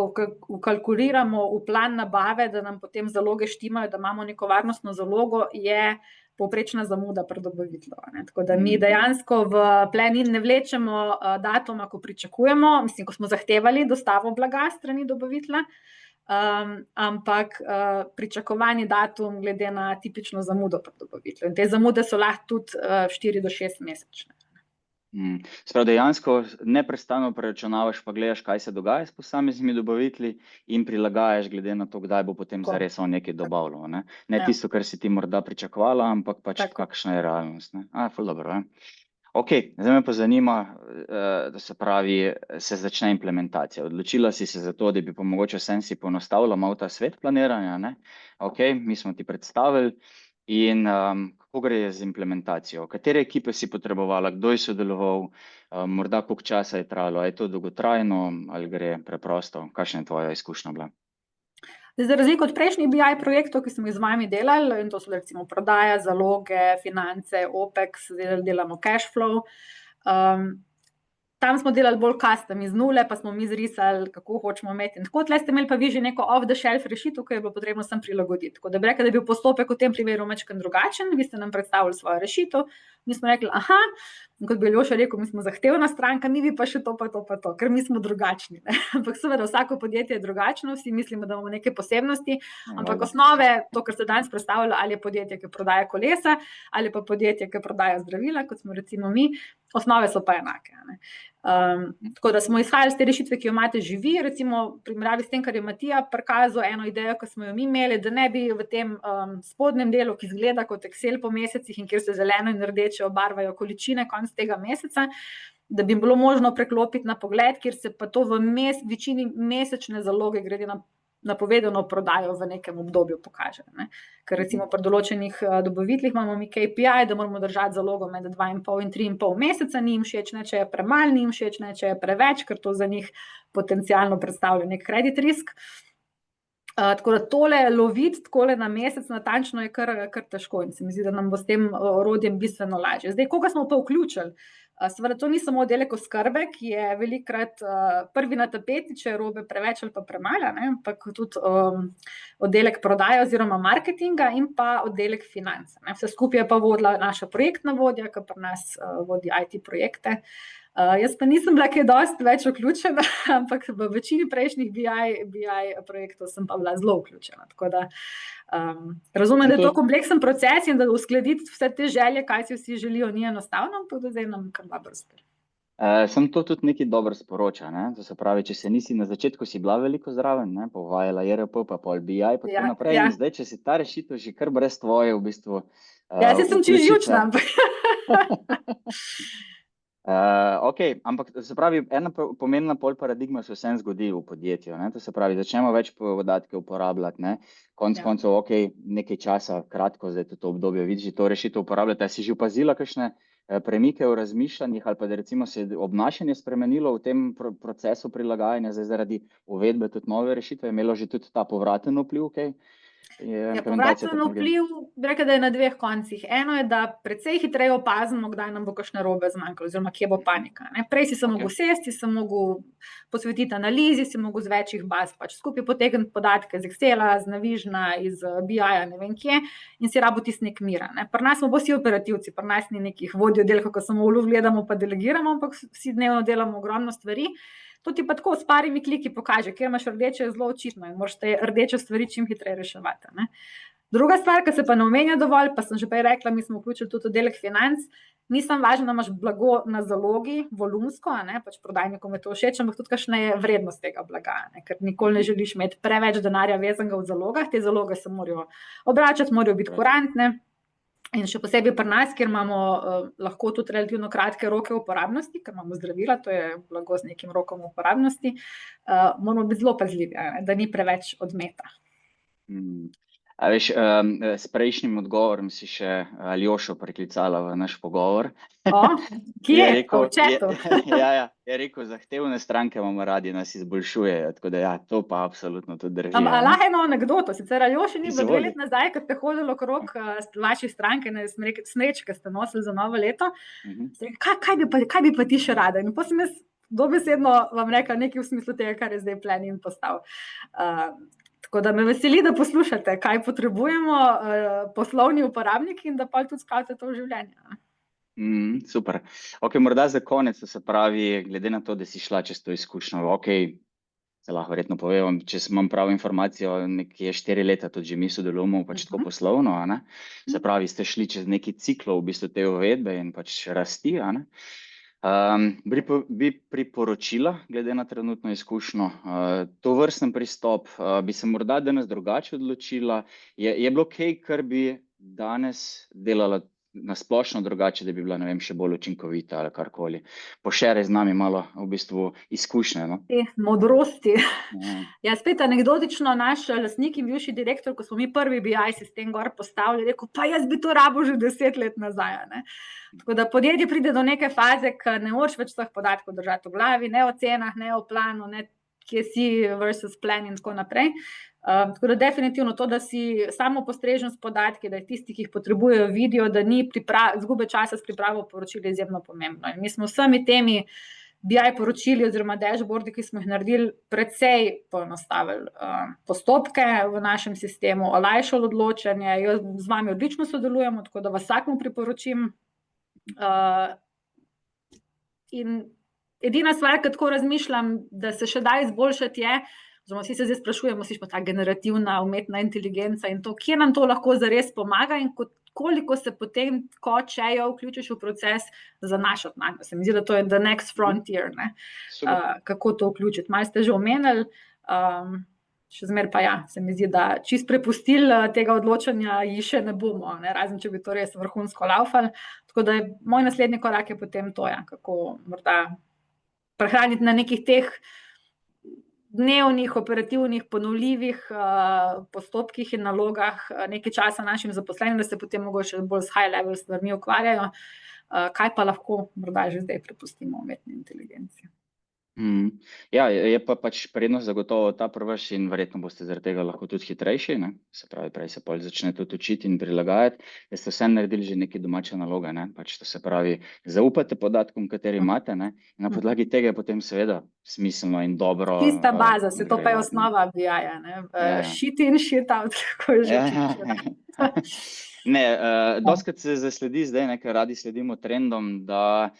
vkalkuliramo v plan nabave, da nam potem zaloge štimajo, da imamo neko varnostno zalogo, je povprečna zamuda pri dobavitelju. Tako da mi dejansko v plan in ne vlečemo datuma, ko pričakujemo, mislim, ko smo zahtevali dostavo blaga strani dobavitelja, ampak pričakovani datum glede na tipično zamudo pri dobavitelju. In te zamude so lahko tudi 4 do 6 mesečne. Sprav dejansko neprestano preračunavaš pa gledaš, kaj se dogaja s posameznimi dobavitelji in prilagajaš glede na to, kdaj bo potem zares on nekaj dobavljal. Ne tisto, kar si ti morda pričakovala, ampak pač kakšna je realnost. Ful dobro. Ok, zdaj me pa zanima, da se pravi, se začne implementacija. Odločila si se za to, da bi pa mogoče vsem si poenostavila malo ta svet planiranja. Ok, mi smo ti predstavili. In kako gre z implementacijo? Katere ekipe si potrebovala, kdo je sodeloval, morda koliko časa je trajalo, je to dolgotrajno ali gre preprosto? Kakšna je tvoja izkušnja bila? Za razliko od prejšnjih BI projektov, ki smo jih z vami delali, in to so recimo prodaja, zaloge, finance, OPEX, delamo cash flow, tam smo delali bolj custom iz nule, pa smo mi zrisali, kako hočemo imeti. In tako tle ste imeli pa vi že neko off-the-shelf rešitev, ki je bilo potrebno sem prilagoditi. Tako da bi rekla, da je bil postopek v tem primeru majčkeno drugačen, vi ste nam predstavili svojo rešitev, mi smo rekli, in kot bi Aljoša rekel, mi smo zahtevna stranka, mi pa še to, ker mi smo drugačni. Ampak seveda vsako podjetje je drugačno, vsi mislimo, da imamo neke posebnosti, ampak osnove, to, kar ste danes predstavljali, ali je podjetje, ki prodaja kolesa, ali pa podjetje, ki prodaja zdravila, kot smo recimo mi, osnove so pa enake. Tako da smo izhajali z te rešitve, ki jo imate že vi, recimo v primerjavi s tem, kar je Matija prikazal, eno idejo, ki smo jo mi imeli, da ne bi v tem spodnjem delu, ki izgleda kot Excel po mesecih in kjer se zeleno in rdeče obarvajo količine konec tega meseca, da bi bilo možno preklopiti na pogled, kjer se pa to v večini mesečne zaloge glede na napovedano prodajo v nekem obdobju pokaže. Ker recimo pri določenih dobaviteljih imamo mi KPI, da moramo držati zalogo med 2,5 in 3,5 meseca, ni jim všeč, če je premalo, ni jim všeč, če je preveč, ker to za njih potencialno predstavlja nek credit risk. Tako da tole loviti takole na mesec natančno je kar težko in se mi zdi, da nam bo s tem orodjem bistveno lažje. Zdaj, koga smo pa vključili? Seveda to ni samo oddelek oskrbe, ki je velikokrat prvi na tapeti, če je robe preveč ali pa premalo, ampak tudi oddelek prodaje oziroma marketinga in pa oddelek financ. Vse skupaj je pa vodila naša projektna vodja, ki pri nas vodi IT projekte. Jaz pa nisem bila kaj dosti več vključena, ampak v večini prejšnjih BI projektov sem pa bila zelo vključena. Tako da razumem, da je to kompleksen proces in da uskladiti vse te želje, kaj si vsi želijo, ni enostavno, ampak da zdaj nam kar dobro uspe. Sem to tudi nekaj dobro sporoča, ne? To se pravi, če se nisi na začetku si bila veliko zraven, ne? Pa uvajala ERP, pa pol BI, pa tako naprej. In zdaj, če si ta rešitev že kar brez tvoje v bistvu Ja, zdaj sem čižjučna. Ok, ampak se pravi, ena pomembna pol paradigma se vsem zgodi v podjetju, ne? To se pravi, začnemo več podatke uporabljati, ne? Koncev, ok, nekaj časa, kratko, zdaj to obdobje, vidiš, to rešitev uporabljati. Si že opazila kakšne premike v razmišljanjih ali pa da recimo se je obnašanje spremenilo v tem procesu prilagajanja, zdaj zaradi uvedbe tudi nove rešitve, je imelo že tudi ta povraten vpliv, ok? Povraten vpliv, bi rekla, da je na dveh koncih. Eno je, da precej hitreje opazimo, kdaj nam bo kakšne robe zmanjkalo, oziroma kje bo panika. Prej si se mogel sesti, si mogel posvetiti analizi, si mogel z večjih baz pač skupaj potegniti podatke z Excela, z Navigena, iz BI-ja, ne vem kje, in si rabo tisti nek mir. Pri nas smo vsi operativci, pri nas ni nekih vodij oddelkov, ko samo v luv gledamo pa delegiramo, ampak vsi dnevno delamo ogromno stvari. To ti pa tako s parimi kliki pokaže, kjer imaš rdeče, je zelo očitno in moraš te rdeče stvari čim hitreje reševati. Druga stvar, ki se pa ne omenja dovolj, pa sem že prej rekla, mi smo vključili tudi oddelek financ, ni samo važno, da imaš blago na zalogi, volumsko, pač prodajnikom je to všeč, ampak tudi kakšna je vrednost tega blaga, ker nikoli ne želiš imeti preveč denarja vezanega v zalogah, te zaloge se morajo obračati, morajo biti kurantne. In še posebej pri nas, kjer imamo lahko tudi relativno kratke roke uporabnosti, ker imamo zdravila, to je blago z nekim rokom uporabnosti, moramo biti zelo pazljivi, da ni preveč odmeta. A veš, s prejšnjim odgovorom si še Aljošo priklicala v naš pogovor. Kje? V chatu? Ja, je rekel, zahtevne stranke imamo radi, nas izboljšujejo, tako da ja, to pa absolutno tudi drži. Lahko eno anekdoto, sicer Aljoši ni bilo 2 let nazaj, ko ste hodili okrog vaših stranke, smrečke ste nosili za novo leto, kaj bi pa ti še rada? In pa sem jaz dobesedno vam rekla nekaj v smislu tega, kar je zdaj Plenin postal. Tako da me veseli, da poslušate, kaj potrebujemo poslovni uporabniki in da pa tudi spravite to v življenje. Super. Ok, morda za konec, to se pravi, glede na to, da si šla čez to izkušnjo, ok, se lahko verjetno povem, če imam pravo informacijo, nekje 4 leta tudi že mi sodelujemo pač tako poslovno, se pravi, ste šli čez neki ciklov v bistvu te uvedbe in pač rasti, bi priporočila, glede na trenutno izkušnjo, to vrsten pristop, bi se morda danes drugače odločila, je bilo kaj, kar bi danes delala na splošno drugače, da bi bila, ne vem, še bolj učinkovita ali karkoli. Pošeraj z nami malo v bistvu izkušnje. Modrosti. Ja, spet anekdotično, naš lastnik in bivši direktor, ko smo mi prvi BI sistem gor postavili, rekel, pa jaz bi to rabil že 10 let nazaj. Tako da podjetje pride do neke faze, ko ne moreš več teh podatkov držati v glavi, ne o cenah, ne o planu, ne kje si versus plan in tako naprej. Tako da definitivno to, da si samo postrežen s podatki, da je tisti, ki jih potrebujejo, vidijo, da ni izgube časa s pripravo poročil izjemno pomembno. In mi smo vsemi temi BI poročili oziroma dashboardi, ki smo jih naredili, precej poenostavili postopke v našem sistemu, olajšali odločanje, jaz z vami odlično sodelujemo, tako da vas vsakmu priporočim. In edina stvar, ki tako razmišljam, da se še da izboljšati je, oziroma vsi se zdaj sprašujemo, si pa ta generativna umetna inteligenca in to, kje nam to lahko zares pomaga in koliko se potem, če jo vključiš v proces, zanašati na njo. Se mi zdi, da to je the next frontier, kako to vključiti. Malo ste že omenili, še zmeraj pa ja, se mi zdi, da čist prepustili tega odločanja ji še ne bomo, razen če bi to res vrhunsko laufali. Tako da moj naslednji korak je potem to, kako morda prehraniti na nekih teh dnevnih, operativnih, ponovljivih postopkih in nalogah nekaj časa našim zaposlenim, da se potem mogoče bolj s high level stvarmi ukvarjajo, kaj pa lahko morda že zdaj prepustimo umetni inteligenci. Ja, je pa pač prednost zagotovo ta prvaš in verjetno boste zaradi tega lahko tudi hitrejši, ne? Se pravi, prej se pol začne tudi učiti in prilagajati, da ste vse naredili že neke domače naloge, ne? Pač to se pravi, zaupate podatkom, kateri imate, ne? In na podlagi tega je potem seveda smiselno in dobro. Tista baza, se to pa je nadgrajevati, ne. osnova BI-ja, ne? Ja. Shit in shit out, kako je že Ja. piše. Ne, dostikrat se zasledi zdaj, ne, ker radi sledimo trendom, da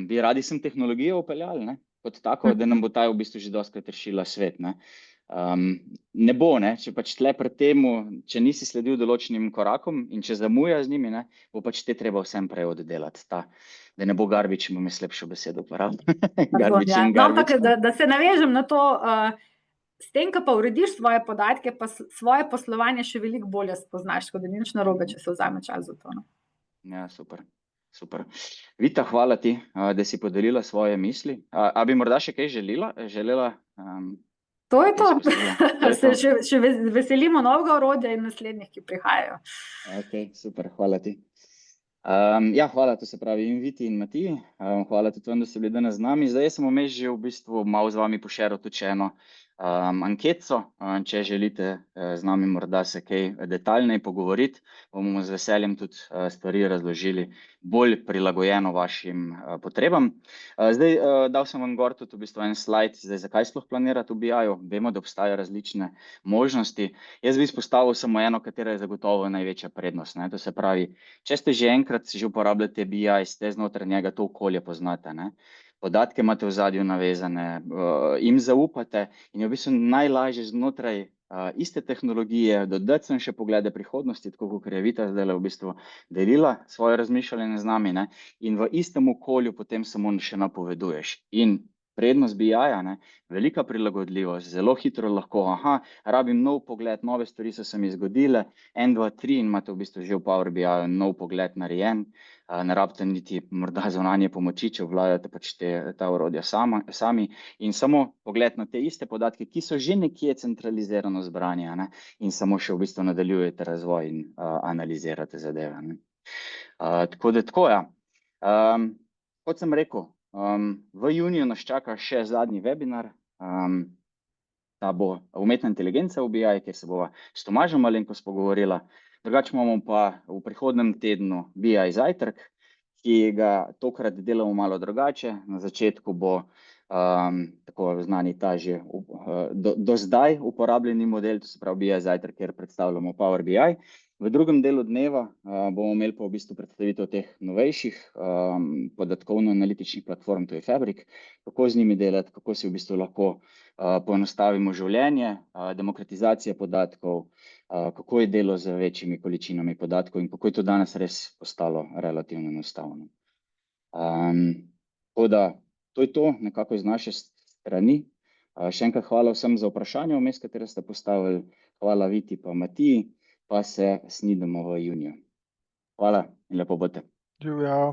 bi radi sem tehnologijo vpeljali, ne, kot tako, da nam bo ta v bistvu že dostikrat rešila svet, ne. Ne bo, ne, če pač tle pred temu, če nisi sledil določenim korakom in če zamuja z njimi, ne, bo pač te treba vsem prej oddelati, da ne bo garbage, bom jaz lepšo besedo uporabil. Garbage in No, ampak garbage. da se navežem na to, s tem, ko pa urediš svoje podatke, pa svoje poslovanje še veliko bolje spoznaš, tako da ni nič narobe, če se vzame čas za to. No. Ja, super. Super. Vita, hvala ti, da si podelila svoje misli. A bi morda še kaj želela? To je to. izpostavila? To je Se to. še veselimo novega orodja in naslednjih, ki prihajajo. Ok, super, hvala ti. Ja, hvala, to se pravi in Viti in Matiji. Hvala tudi vam, da ste bili danes z nami. Zdaj sem vmes že v bistvu malo z vami pošeril tudi še eno anketco, če želite z nami morda se kaj detaljneje pogovoriti, bomo z veseljem tudi stvari razložili bolj prilagojeno vašim potrebam. Zdaj, dal sem vam gor tudi v bistvu en slajd, zdaj zakaj sploh planirati v BI-ju, vemo, da obstajajo različne možnosti. Jaz bi izpostavil samo eno, katera je zagotovo največja prednost, ne? To se pravi, če ste že enkrat že uporabljate BI, ste znotraj njega to okolje poznate, ne? Podatke imate v ozadju navezane, jim zaupate in je v bistvu najlažje znotraj iste tehnologije dodati sem še poglede prihodnosti, tako kot je Vita zdaj v bistvu delila svoje razmišljanje z nami, ne? In v istem okolju potem samo še napoveduješ. In prednost BI-ja, ne, velika prilagodljivost, zelo hitro lahko, rabim nov pogled, nove stvari so se mi zgodile, 1, 2, 3 in imate v bistvu že v Power BI-ju nov pogled narejen, ne rabite niti morda zunanje pomoči, če obvladate pač ta orodja sami in samo pogled na te iste podatke, ki so že nekje centralizirano zbrani, ne, in samo še v bistvu nadaljujete razvoj in analizirate zadeve, ne. Tako da tako, ja. Kot sem rekel, v juniju nas čaka še zadnji webinar, ta bo umetna inteligenca v BI, kjer se bova s Tomažem malenkost pogovorila. Drugače imamo pa v prihodnjem tednu BI zajtrk, ki ga tokrat delamo malo drugače. Na začetku bo tako znani ta že do zdaj uporabljeni model, to se pravi BI zajtrk, kjer predstavljamo Power BI. V drugem delu dneva bomo imeli pa v bistvu predstavitev teh novejših podatkovno-analitičnih platform, to je Fabric, kako z njimi delati, kako si v bistvu lahko poenostavimo življenje, demokratizacija podatkov, kako je delo z večjimi količinami podatkov in kako je to danes res postalo relativno enostavno. Tako da, to je to nekako iz naše strani. Še enkrat hvala vsem za vprašanje vmes, katere ste postavili. Hvala Viti pa Matiji, pa se snidemo v juniju. Hvala in lepo bote. Živjo.